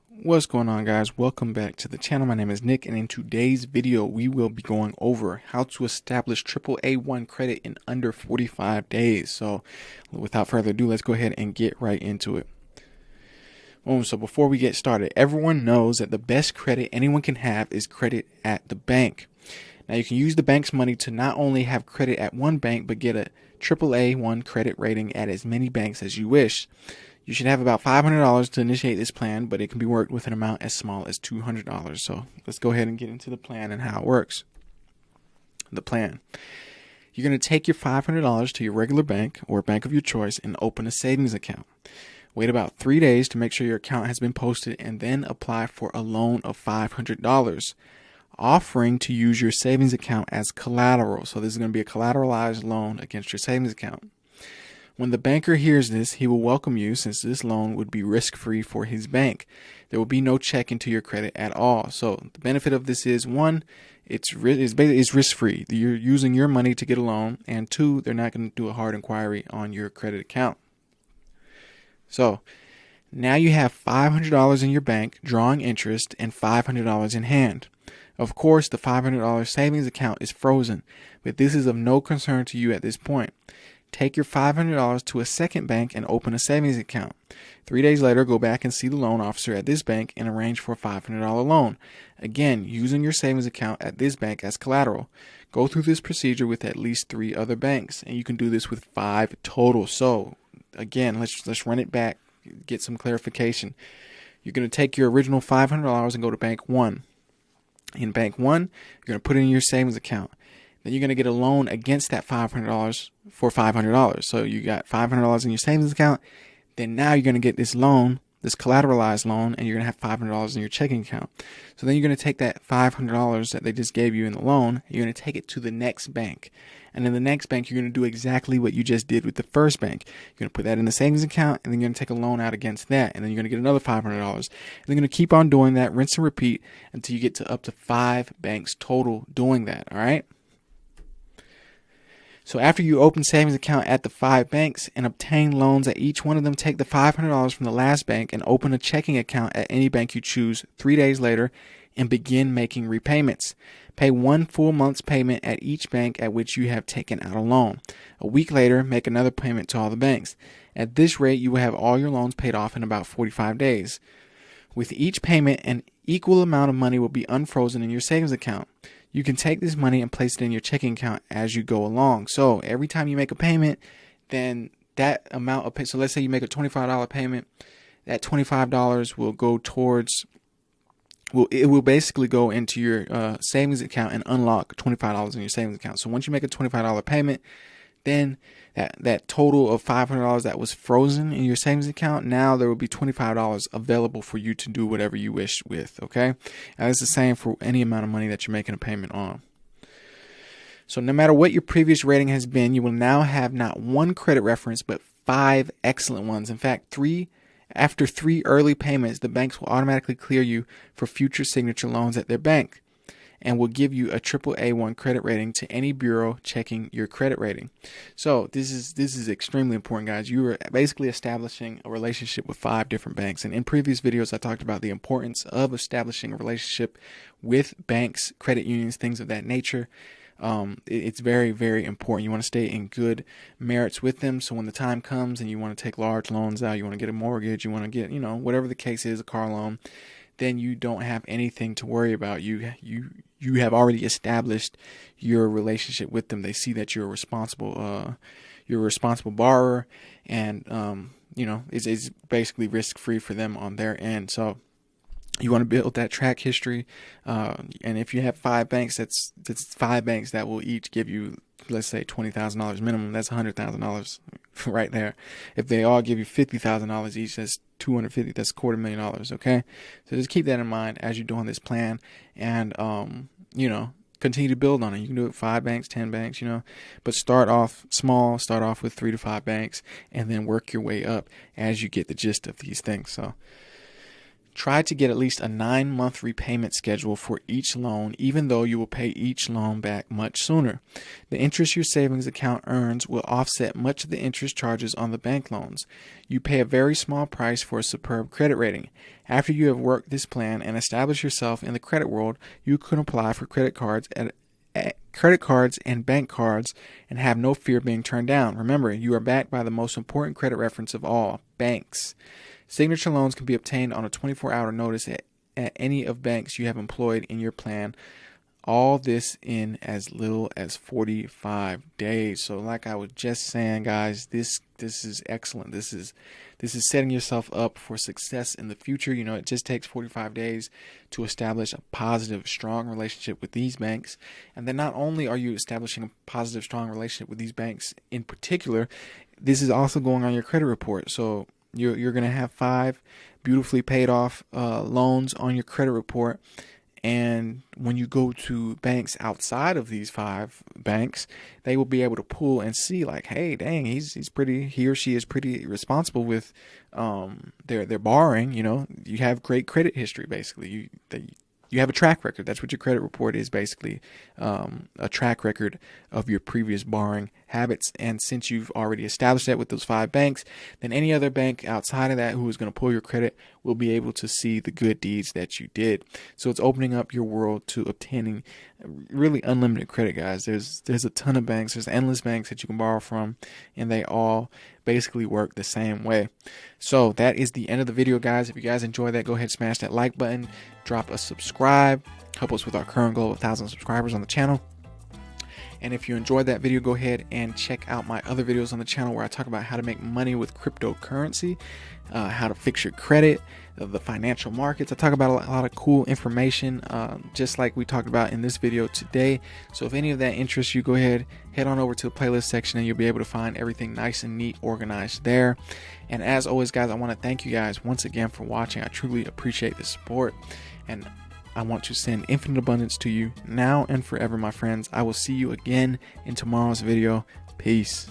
What's going on, guys? Welcome back to the channel. My name is Nick, and in today's video we will be going over how to establish AAA1 credit in under 45 days. So without further ado, let's go ahead and get right into it. So before we get started, everyone knows that the best credit anyone can have is credit at the bank. Now you can use the bank's money to not only have credit at one bank, but get a AAA1 credit rating at as many banks as you wish. You should have about $500 to initiate this plan, but it can be worked with an amount as small as $200. So let's go ahead and get into the plan and how it works. The plan. You're going to take your $500 to your regular bank or bank of your choice and open a savings account. Wait about 3 days to make sure your account has been posted and then apply for a loan of $500, offering to use your savings account as collateral. So this is going to be a collateralized loan against your savings account. When the banker hears this, he will welcome you since this loan would be risk-free for his bank. There will be no check into your credit at all. So the benefit of this is, one, it's risk-free. You're using your money to get a loan, and two, they're not going to do a hard inquiry on your credit account. So now you have $500 in your bank, drawing interest, and $500 in hand. Of course, the $500 savings account is frozen, but this is of no concern to you at this point. Take your $500 to a second bank and open a savings account. 3 days later, go back and see the loan officer at this bank and arrange for a $500 loan. Again, using your savings account at this bank as collateral. Go through this procedure with at least 3 other banks, and you can do this with 5 total. So, again, let's run it back, get some clarification. You're going to take your original $500 and go to Bank 1. In Bank 1, you're going to put it in your savings account. Then you're going to get a loan against that $500 for $500. So you got $500 in your savings account. Then now you're going to get this loan, this collateralized loan, and you're going to have $500 in your checking account. So then you're going to take that $500 that they just gave you in the loan, you're going to take it to the next bank. And in the next bank, you're going to do exactly what you just did with the first bank. You're going to put that in the savings account, and then you're going to take a loan out against that. And then you're going to get another $500. And you're going to keep on doing that, rinse and repeat, until you get to up to 5 banks total doing that, all right? So after you open savings account at the 5 banks and obtain loans at each one of them, take the $500 from the last bank and open a checking account at any bank you choose 3 days later and begin making repayments. Pay 1 full month's payment at each bank at which you have taken out a loan. A week later, make another payment to all the banks. At this rate, you will have all your loans paid off in about 45 days. With each payment, an equal amount of money will be unfrozen in your savings account. You can take this money and place it in your checking account as you go along. So every time you make a payment, then that amount of pay, so let's say you make a $25 payment, that $25 will go towards, it will basically go into your savings account and unlock $25 in your savings account. So once you make a $25 payment, then that total of $500 that was frozen in your savings account, now there will be $25 available for you to do whatever you wish with, okay? And it's the same for any amount of money that you're making a payment on. So no matter what your previous rating has been, you will now have not 1 credit reference, but 5 excellent ones. In fact, after 3 early payments, the banks will automatically clear you for future signature loans at their bank, and will give you a AAA1 credit rating to any bureau checking your credit rating. So this is extremely important, guys. You are basically establishing a relationship with 5 different banks. And in previous videos, I talked about the importance of establishing a relationship with banks, credit unions, things of that nature. It's very, very important. You want to stay in good merits with them. So when the time comes and you want to take large loans out, you want to get a mortgage, you want to get, whatever the case is, a car loan, then you don't have anything to worry about. You have already established your relationship with them. They see that you're a responsible borrower, and it's basically risk free for them on their end. So you want to build that track history, and if you have 5 banks, that's 5 banks that will each give you, let's say, $20,000 minimum. That's $100,000 right there. If they all give you $50,000 each, that's $250,000. That's $250,000. Okay, so just keep that in mind as you're doing this plan, and continue to build on it. You can do it 5 banks, 10 banks, but start off small. Start off with 3 to 5 banks, and then work your way up as you get the gist of these things. So Try to get at least a 9-month repayment schedule for each loan, even though you will pay each loan back much sooner. The interest your savings account earns will offset much of the interest charges on the bank loans. You pay a very small price for a superb credit rating. After you have worked this plan and established yourself in the credit world, you can apply for credit cards and bank cards and have no fear being turned down. Remember, you are backed by the most important credit reference of all, banks. Signature loans can be obtained on a 24-hour notice at any of banks you have employed in your plan. All this in as little as 45 days. So like I was just saying, guys, this is excellent. This is setting yourself up for success in the future. You know, it just takes 45 days to establish a positive, strong relationship with these banks. And then not only are you establishing a positive, strong relationship with these banks in particular, this is also going on your credit report. So you're going to have 5 beautifully paid off loans on your credit report. And when you go to banks outside of these 5 banks, they will be able to pull and see like, hey, dang, he or she is pretty responsible with their borrowing. You know, you have great credit history. Basically, you have a track record. That's what your credit report is, basically, a track record of your previous borrowing habits. And since you've already established that with those 5 banks, then any other bank outside of that who is going to pull your credit will be able to see the good deeds that you did. So it's opening up your world to obtaining really unlimited credit, guys. There's a ton of banks. There's endless banks that you can borrow from, and they all basically work the same way. So that is the end of the video, guys. If you guys enjoyed that, go ahead and smash that like button, drop a subscribe, help us with our current goal of 1,000 subscribers on the channel. And if you enjoyed that video, go ahead and check out my other videos on the channel where I talk about how to make money with cryptocurrency, how to fix your credit, the financial markets. I talk about a lot of cool information, just like we talked about in this video today. So if any of that interests you, go ahead, head on over to the playlist section and you'll be able to find everything nice and neat, organized there. And as always, guys, I want to thank you guys once again for watching. I truly appreciate the support, and I want to send infinite abundance to you now and forever, my friends. I will see you again in tomorrow's video. Peace.